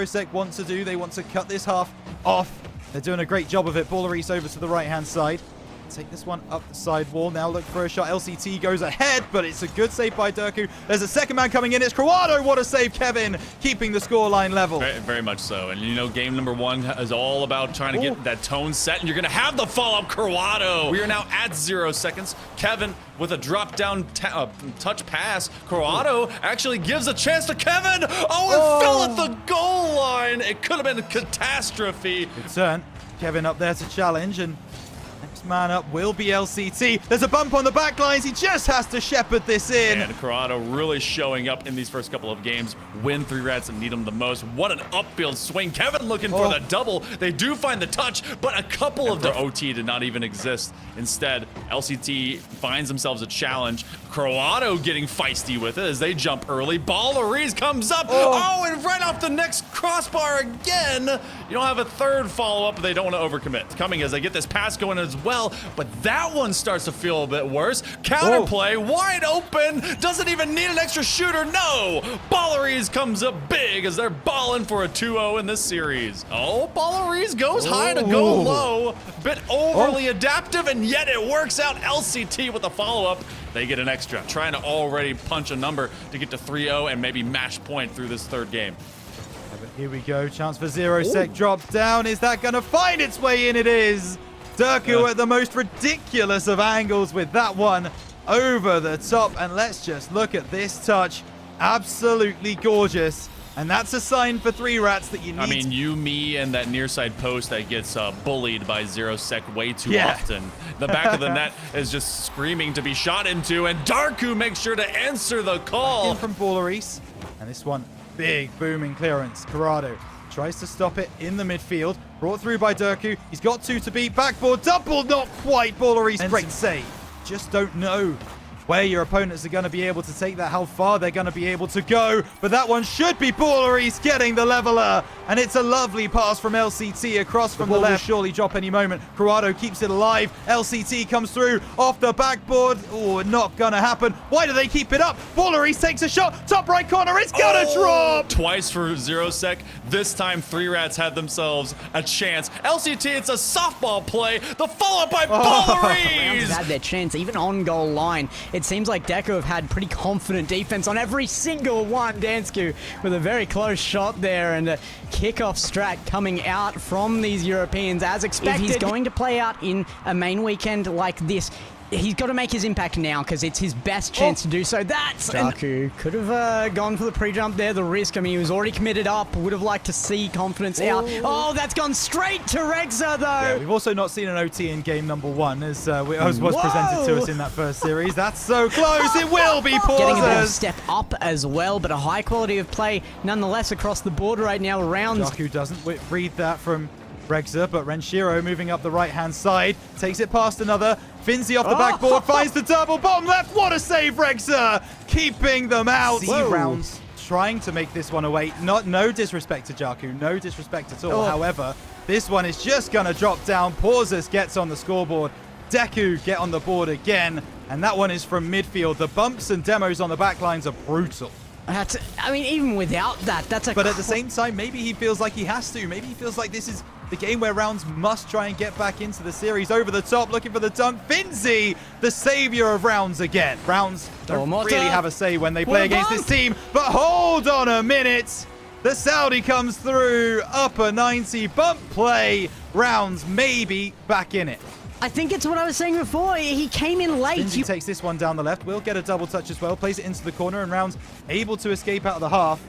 Sec wants to do. They want to cut this half off. They're doing a great job of it. Baller over to the right-hand side. Take this one up the side wall. Now look for a shot. LCT goes ahead, but it's a good save by Deku. There's a second man coming in. It's Krawado. What a save, Kevin. Keeping the scoreline level. Very much so. And, you know, game number one is all about trying to get that tone set, and you're going to have the follow-up Krawado. We are now at 0 seconds. Kevin with a drop-down touch pass. Krawado actually gives a chance to Kevin. Oh, it fell at the goal line. It could have been a catastrophe. Good turn. Kevin up there to challenge, and next man up will be LCT. There's a bump on the back lines. He just has to shepherd this in. And Krawado really showing up in these first couple of games. Win 3 rats and need them the most. What an upfield swing. Kevin looking for the double. They do find the touch, but a couple of the OT did not even exist. Instead, LCT finds themselves a challenge. Krawado getting feisty with it as they jump early. Baller comes up. And right off the next crossbar again. You don't have a third follow-up. They don't want to overcommit. It's coming as they get this pass going as well, but that one starts to feel a bit worse. Counterplay, wide open, doesn't even need an extra shooter. No! Baller comes up big as they're balling for a 2-0 in this series. Oh, Baller goes high to go low. Bit overly adaptive, and yet it works out. LCT with a follow-up. They get an extra, trying to already punch a number to get to 3-0 and maybe match point through this third game. But here we go, chance for 0 sec, drop down. Is that gonna find its way in? It is. Deku at the most ridiculous of angles with that one over the top. And let's just look at this touch. Absolutely gorgeous. And that's a sign for 3 rats that you need. I mean, you, me, and that near side post that gets bullied by 0 sec way too often. The back of the net is just screaming to be shot into, and Darku makes sure to answer the call. In from Baller. And this one, big booming clearance. Krawado tries to stop it in the midfield. Brought through by Deku. He's got 2 to beat. Backboard double, not quite. Baller. Great save. Just don't know where your opponents are going to be able to take that, how far they're going to be able to go. But that one should be Baller getting the leveler. And it's a lovely pass from LCT across from the left. Will surely drop any moment. Krawado keeps it alive. LCT comes through off the backboard. Oh, not going to happen. Why do they keep it up? Baller takes a shot. Top right corner. It's going to drop. Twice for 0 sec. This time, 3 rats had themselves a chance. LCT, it's a softball play. The follow-up by Baller. Rounds have had their chance, even on goal line. It seems like Deku have had pretty confident defense on every single one. Dansku with a very close shot there, and a kickoff strat coming out from these Europeans as expected. If he's going to play out in a main weekend like this, he's got to make his impact now because it's his best chance to do so. That's Deku could have gone for the pre-jump there. The risk, I mean, he was already committed up. Would have liked to see confidence out. Oh, that's gone straight to Rexa, though. Yeah, we've also not seen an OT in game number 1 as was presented to us in that first series. That's so close. It will be pauses. Getting a bit of a step up as well, but a high quality of play nonetheless across the board right now. Rounds. Deku doesn't read that from Rexa, but Renshiro moving up the right-hand side, takes it past another. Finzi off the backboard, finds the double, bottom left. What a save, Rexa! Keeping them out. Rounds trying to make this one away. No disrespect to Jaku, no disrespect at all. However, this one is just going to drop down. Pauses gets on the scoreboard. Deku get on the board again, and that one is from midfield. The bumps and demos on the back lines are brutal. I mean, even without that, that's a... But at the same time, maybe he feels like he has to. Maybe he feels like this is the game where Rounds must try and get back into the series. Over the top, looking for the dunk. Finzi, the savior of Rounds again. Rounds don't really have a say when they play against this team. But hold on a minute. The Saudi comes through. Upper 90, bump play. Rounds maybe back in it. I think it's what I was saying before. He came in late. Finzi takes this one down the left. Will get a double touch as well. Plays it into the corner, and Rounds able to escape out of the half.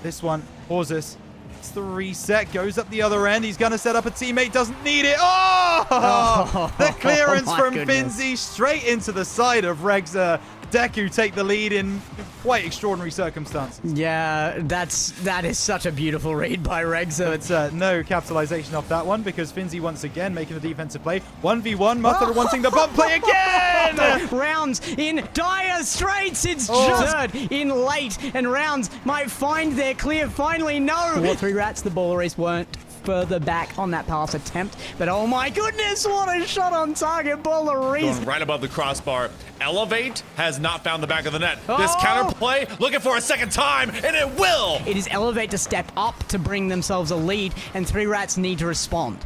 This one, pauses. It's the reset. Goes up the other end. He's going to set up a teammate. Doesn't need it. Oh! The clearance from Finzi straight into the side of Rexa. Deku take the lead in quite extraordinary circumstances. Yeah, that is such a beautiful read by Rexa. But no capitalization off that one because Finzi once again making the defensive play. 1v1, Muther wanting the bump play again! Rounds in dire straits. It's third in late, and Rounds might find their clear finally. No! 4-3 rats, the Baller weren't further back on that pass attempt. But oh my goodness, what a shot on target, Boleris. Going right above the crossbar. Elevate has not found the back of the net. This counter play, looking for a second time, and it will! It is Elevate to step up to bring themselves a lead, and 3 Rats need to respond.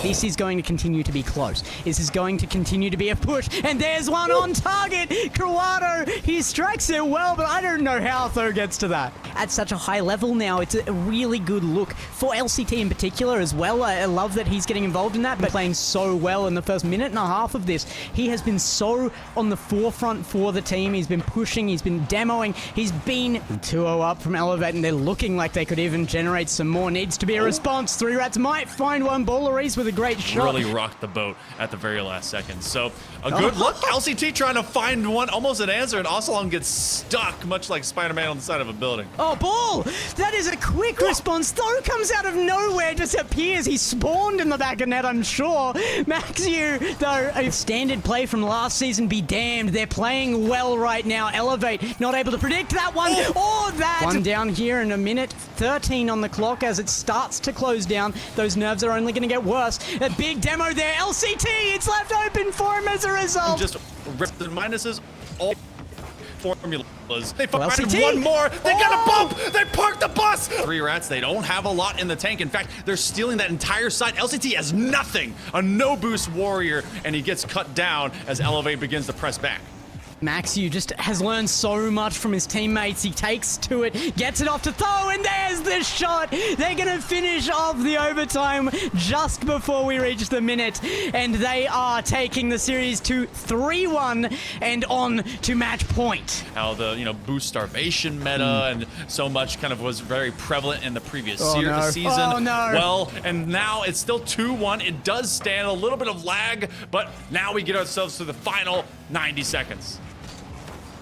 This is going to continue to be close. This is going to continue to be a push. And there's one on target. Krawado, he strikes it well, but I don't know how Tho gets to that. At such a high level now, it's a really good look for LCT in particular as well. I love that he's getting involved in that, but playing so well in the first minute and a half of this. He has been so on the forefront for the team. He's been pushing, he's been demoing, he's been 2-0 up from Elevate, and they're looking like they could even generate some more. Needs to be a response. 3 Rats might find one. Boleris with a great shot. Really rocked the boat at the very last second. So a good look. LCT trying to find one, almost an answer, and Ocelon gets stuck, much like Spider-Man on the side of a building. Oh, ball! That is a quick response. Tho comes out of nowhere, just appears. He spawned in the back of net, I'm sure. Maxiu, though, a standard play from last season, be damned. They're playing well right now. Elevate, not able to predict that one or that. One down here in a minute, 13 on the clock as it starts to close down. Those nerves are only going to get worse. A big demo there. LCT, it's left open for him as a result. Just rip the minuses all formulas. They find LCT. one more. They got a bump. They parked the bus. 3 Rats, they don't have a lot in the tank. In fact, they're stealing that entire side. LCT has nothing. A no boost warrior, and he gets cut down as Elevate begins to press back. Maxiu just has learned so much from his teammates. He takes to it, gets it off to Tho, and there's the shot. They're going to finish off the overtime just before we reach the minute, and they are taking the series to 3-1 and on to match point. How the boost starvation meta and so much kind of was very prevalent in the previous season. Oh, no. Well, and now it's still 2-1. It does stand a little bit of lag, but now we get ourselves to the final 90 seconds.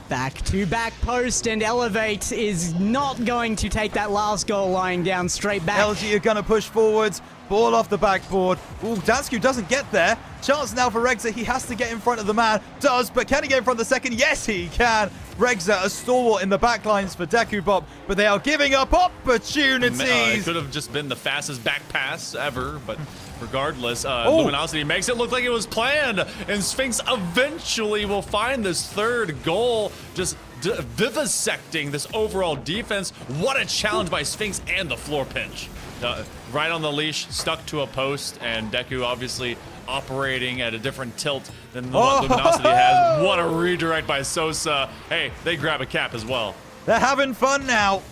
Back to back post, and Elevate is not going to take that last goal lying down straight back. LG are going to push forwards. Ball off the backboard. Ooh, Dansku doesn't get there. Chance now for Regza. He has to get in front of the man. Does, but can he get in front of the second? Yes, he can. Regza, a stalwart in the backlines for Dekubop, but they are giving up opportunities. It could have just been the fastest back pass ever, but regardless, Luminosity makes it look like it was planned, and Sphinx eventually will find this third goal, just vivisecting this overall defense. What a challenge by Sphinx and the floor pinch. Right on the leash, stuck to a post, and Deku obviously operating at a different tilt than what Luminosity has. What a redirect by Sosa. Hey, they grab a cap as well. They're having fun now.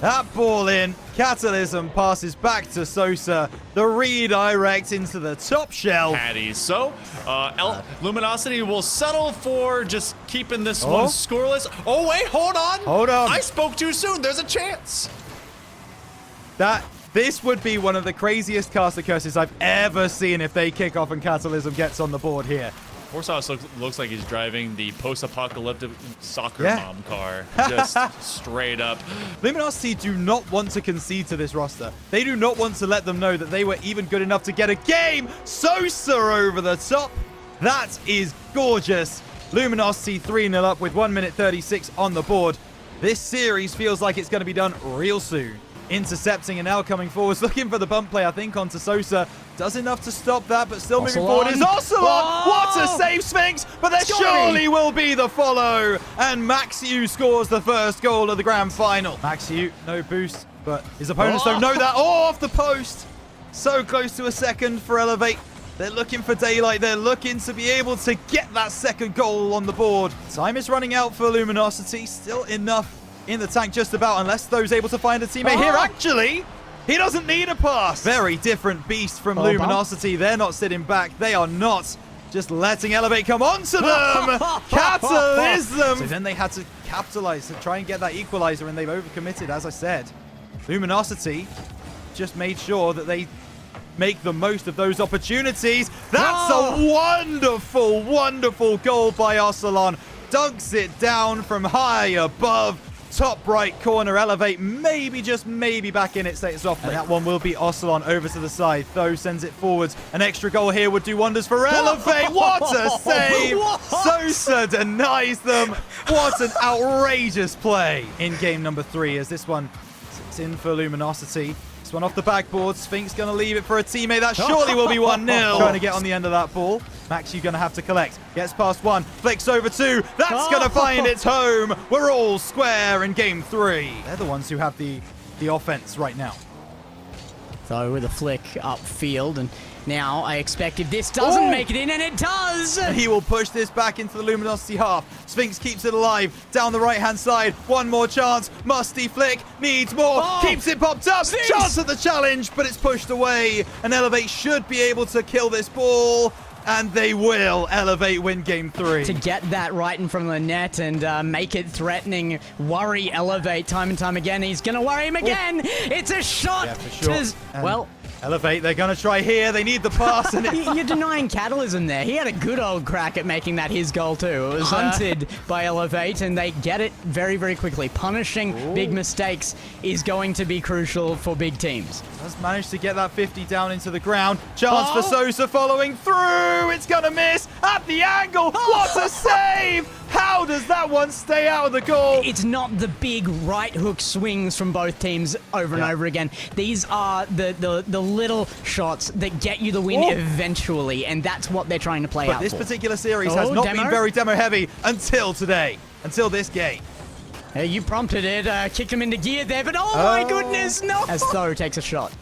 That ball in. Catalysm passes back to Sosa. The redirect into the top shelf. Patty. So, Luminosity will settle for just keeping this one scoreless. Oh, wait, hold on. Hold on. I spoke too soon. There's a chance. This would be one of the craziest caster curses I've ever seen if they kick off and Catalysm gets on the board here. Forsyth looks like he's driving the post-apocalyptic soccer mom car. Just straight up. Luminosity do not want to concede to this roster. They do not want to let them know that they were even good enough to get a game. Sosa over the top. That is gorgeous. Luminosity 3-0 up with 1 minute 36 on the board. This series feels like it's going to be done real soon. Intercepting and now coming forwards, looking for the bump play, I think, onto Sosa. Does enough to stop that, but still moving forward is Ocelot. What a save, Sphinx! But there surely will be the follow. And Maxiu scores the first goal of the grand final. Maxiu, no boost, but his opponents don't know that. Off the post. So close to a second for Elevate. They're looking for daylight. They're looking to be able to get that second goal on the board. Time is running out for Luminosity. Still enough in the tank just about, unless Tho's able to find a teammate here. Actually, he doesn't need a pass. Very different beast from Luminosity. They're not sitting back. They are not just letting Elevate come onto them. Catalysm. So then they had to capitalize to try and get that equalizer, and they've overcommitted, as I said. Luminosity just made sure that they make the most of those opportunities. That's a wonderful, wonderful goal by Ocelon. Dunks it down from high above. Top right corner, Elevate, maybe, just maybe back in it, stays off. And that one will be Ocelon over to the side. Tho sends it forwards. An extra goal here would do wonders for Elevate. What a save! Sosa denies them. What an outrageous play in game number 3 as this one sits in for Luminosity. This one off the backboard. Sphinx going to leave it for a teammate. That surely will be 1-0. Trying to get on the end of that ball. Max, you're going to have to collect. Gets past one. Flicks over two. That's going to find its home. We're all square in game 3. They're the ones who have the offense right now. So with a flick upfield, and now I expect if this doesn't make it in, and it does! And he will push this back into the Luminosity half. Sphinx keeps it alive. Down the right-hand side. One more chance. Musty flick. Needs more. Keeps it popped up. Sphinx! Chance at the challenge, but it's pushed away. And Elevate should be able to kill this ball. And they will. Elevate win game 3. To get that right in front of the net and make it threatening, worry Elevate time and time again. He's going to worry him again. It's a shot. Yeah, for sure. Well, Elevate, they're going to try here. They need the pass. And you're denying Catalysm there. He had a good old crack at making that his goal too. It was hunted by Elevate, and they get it very, very quickly. Punishing big mistakes is going to be crucial for big teams. Does manage to get that 50 down into the ground. Chance for Sosa following through. It's going to miss at the angle. What a save! How does that one stay out of the goal? It's not the big right hook swings from both teams over and over again. These are the little shots that get you the win eventually, and that's what they're trying to play out But this for. particular series has not been very demo heavy until today, until this game. Hey, you prompted it, kicked him into gear there, but my goodness, no! As Tho takes a shot.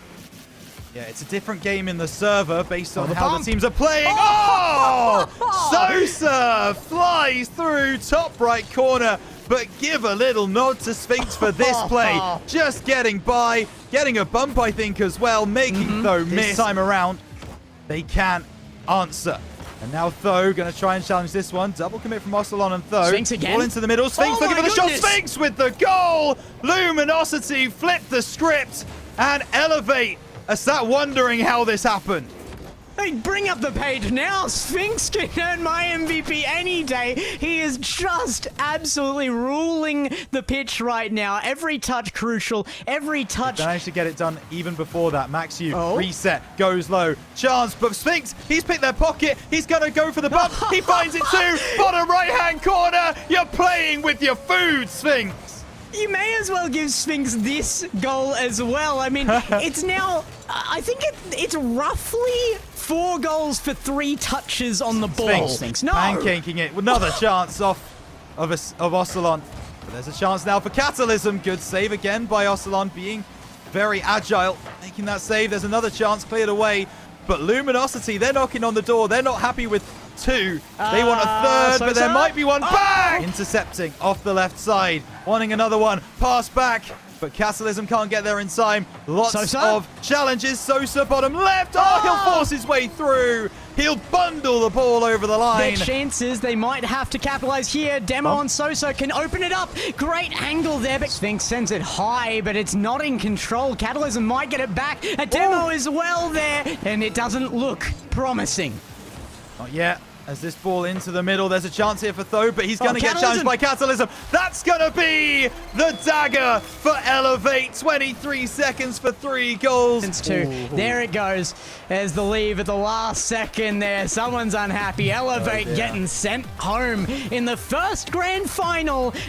Yeah, it's a different game in the server based on the how pump. the teams are playing. Oh! Sosa flies through top right corner, but give a little nod to Sphinx for this play. Just getting by, getting a bump, I think, as well, making Tho miss. This time around, they can't answer. And now Tho going to try and challenge this one. Double commit from Ocelon and Tho. Sphinx again. Ball into the middle. Sphinx looking for the shot. Sphinx with the goal. Luminosity flipped the script and Elevate are sat wondering how this happened. Hey, bring up the page now. Sphinx can earn my MVP any day. He is just absolutely ruling the pitch right now. Every touch crucial. Every touch. They managed to get it done even before that. Max U reset, goes low. Chance, but Sphinx, he's picked their pocket. He's going to go for the bump. He finds it too. Bottom right-hand corner. You're playing with your food, Sphinx. You may as well give Sphinx this goal as well. I mean, it's now, I think it's roughly 4 goals for 3 touches on the ball. Sphinx, no. Pancaking it. Another chance of Ocelon. But there's a chance now for Catalysm. Good save again by Ocelon, being very agile, making that save. There's another chance cleared away. But Luminosity, they're knocking on the door. They're not happy with 2. They want a 3rd, but there might be one. Bang! Intercepting off the left side. Wanting another one. Pass back. But Catalysm can't get there in time. Lots of challenges. Sosa bottom left. He'll force his way through. He'll bundle the ball over the line. Their chances, they might have to capitalize here. Demo on Sosa can open it up. Great angle there, but Sphinx sends it high, but it's not in control. Catalysm might get it back. A Demo as well there, and it doesn't look promising. Not yet. As this ball into the middle, there's a chance here for Tho, but he's going to get challenged by Catalysm. That's going to be the dagger for Elevate. 23 seconds for 3 goals. There it goes. There's the leave at the last second there. Someone's unhappy. Elevate getting sent home in the first grand final